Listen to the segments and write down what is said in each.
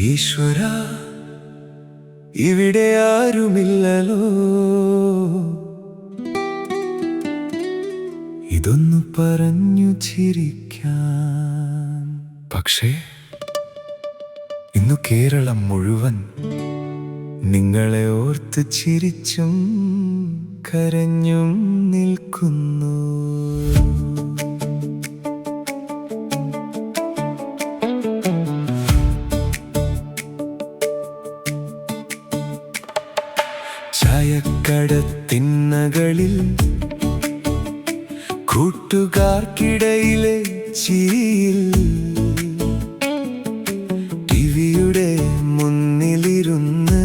ഈശ്വര, ഇവിടെ ആരുമില്ലല്ലോ, ഇതൊന്നു പറഞ്ഞു ചിരിക്കാൻ. പക്ഷേ ഇന്നു കേരളം മുഴുവൻ നിങ്ങളെ ഓർത്ത് ചിരിച്ചും കരഞ്ഞും നിൽക്കുന്നു. ചായക്കടത്തിന്നകളിൽ കൂട്ടുകാർക്കിടയിലെ ചിരിയിൽ, ടിവിയുടെ മുന്നിലിരുന്ന്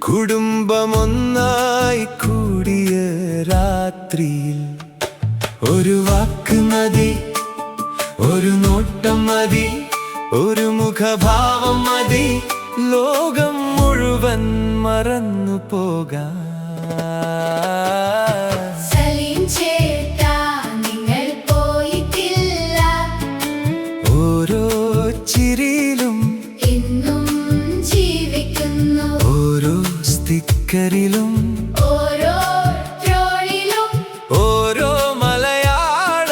കുടുംബമൊന്നായി കൂടിയ രാത്രിയിൽ, ഒരു വാക്ക് മതി, ഒരു നോട്ടം മതി, ഒരു മുഖഭാവം മതി, ലോകം മുഴുവൻ മറന്നു പോകാൻ. സലീം ചേട്ടാ, നിങ്ങൾ പോയിട്ടില്ല. ഓരോ ചിരിയിലും ഇന്നും ജീവിക്കുന്നു, ഓരോ സ്റ്റിക്കറിലും, ഓരോ ട്രോളിലും, ഓരോ മലയാള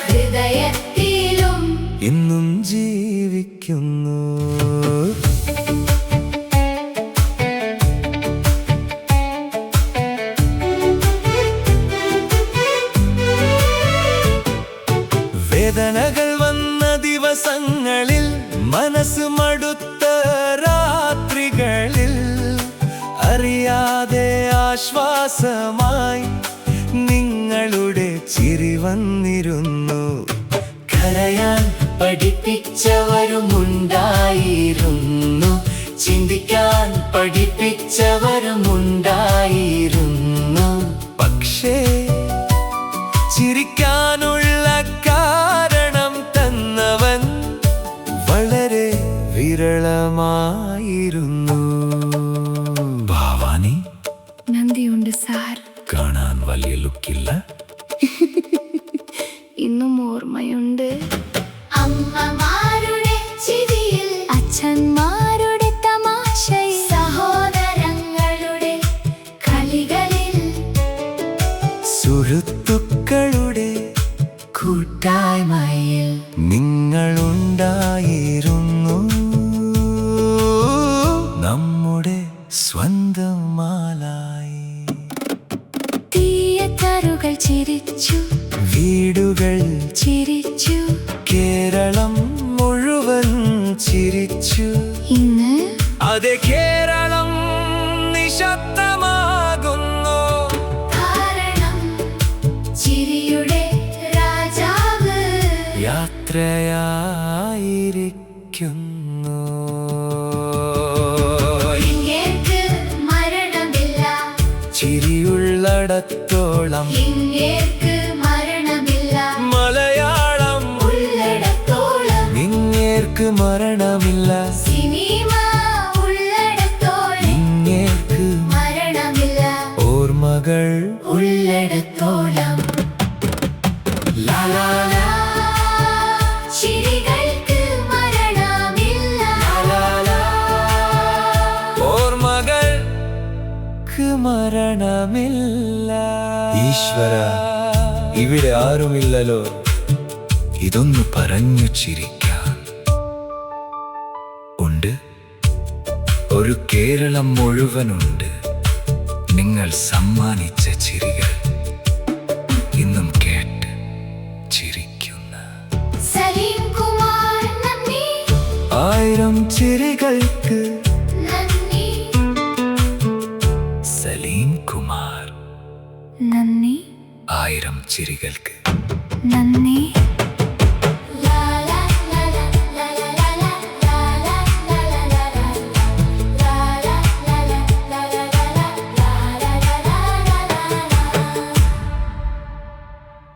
ഹൃദയത്തിലും ഇന്നും ജീവിക്കുന്നു. വേദനകൾ വന്ന ദിവസങ്ങളിൽ, മനസ്സ് മടുത്ത രാത്രികളിൽ, അറിയാതെ ആശ്വാസമായി നിങ്ങളുടെ ചിരി വന്നിരുന്നു. കരയാൻ പഠിപ്പിച്ചവരുമുണ്ടായിരുന്നു, ചിന്തിക്കാൻ പഠിപ്പിച്ചവരുമുണ്ടായിരുന്നു. പക്ഷേ ചിരിക്കാനുള്ള കാരണം തന്നവൻ വളരെ വിരളമായിരുന്നു. ഭാവാനി, നന്ദിയുണ്ട് സാർ. കാണാൻ വലിയ ലുക്കില്ല, ഇന്നും ഓർമ്മയുണ്ട്. അമ്മമാരുടെ ചിരിയിൽ, അച്ഛന്മാരുടെ തമാശയിൽ, സഹോദരങ്ങളുടെ കളികളിൽ, സുഹൃത്തുക്കളുടെ കൂട്ടായ്മയിൽ നിങ്ങളുണ്ടായിരുന്നു. നമ്മുടെ സ്വന്തം മാലായി. തിയേറ്ററുകൾ ചിരിച്ചു, വീടുകൾ ചിരിച്ചു, കേരളം മുഴുവൻ ചിരിച്ചു. ഇന്ന് അതെ, കേരളം നിശബ്ദമാകുന്നു. കാരണം ചിരിയുടെ രാജാവ് യാത്രയായിരിക്കുന്നു. ഇങ്ങേർക്ക് മരണമില്ല, ചിരിയുള്ളിടത്തോളം ഇങ്ങേർക്ക് മരണമില്ല, മലയാളം ഉള്ളിടത്തോളം, ഇങ്ങേർക്ക് മരണമില്ല, സിനിമ ഉള്ളിടത്തോളം, ഇങ്ങേർക്ക് മരണമില്ല, ഓർമ്മകൾ ഉള്ളിടത്തോളം. ലാ ലാ ലാ, ചിരികൾക്ക് മരണമില്ല. ലാ ലാ, ഓർമ്മകൾക്ക് മരണമില്ല. ഈശ്വര, ഇവിടെ ആരുമില്ലല്ലോ, ഇതൊന്നു പറഞ്ഞു ചിരിക്കാൻ. ഉണ്ട്, ഒരു കേരളം മുഴുവനുണ്ട് നിങ്ങൾ സമ്മാനിച്ച ചിരികൾ, ഇന്നും കേട്ട് ചിരിക്കുന്ന. സലീം കുമാർ നന്ദി, 1000 ചിരികൾക്ക് നന്ദി, സലീം കുമാർ. നന്ദി, 1000 ചിരികൾക്ക് നന്ദി.